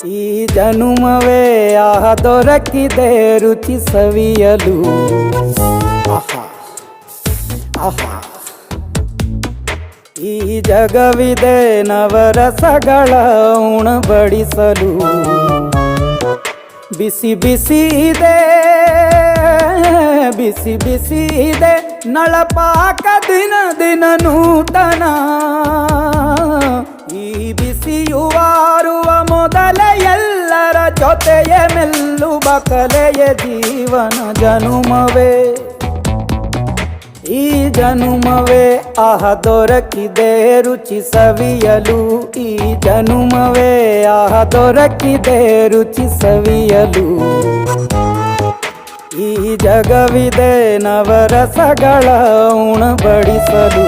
ಈ ಜನುಮವೇ ದೊರಕಿದೆ ರುಚಿ ಸವಿಯಲು. ಆಹಾ ಆಹಾ, ಈ ಜಗವಿದೆ ನವರಸಗಳ ಉಣಬಡಿಸಲು. ಬಿಸಿ ಬಿಸಿ ಇದೆ, ಬಿಸಿ ಬಿಸಿ ಇದೆ ನಳಪಾಕ ದಿನ ದಿನ ನೂತನ. ಈ ಬಿಸಿಯುವಾರುವ ಮೊದಲೇ ಎಲ್ಲರ ಜೊತೆಯೇ ಮೆಲ್ಲುವ ಕಲೆಯ ಜೀವನ ಜನುಮವೇ. ಈ ಜನುಮವೇ ದೊರಕಿದೆ ರುಚಿ ಸವಿಯಲು. ಈ ಜನುಮವೇ ದೊರಕಿದೆ ರುಚಿ ಸವಿಯಲು. ಈ ಜಗವಿದೆ ನವರಸಗಳ ಉಣಬಡಿಸಲು.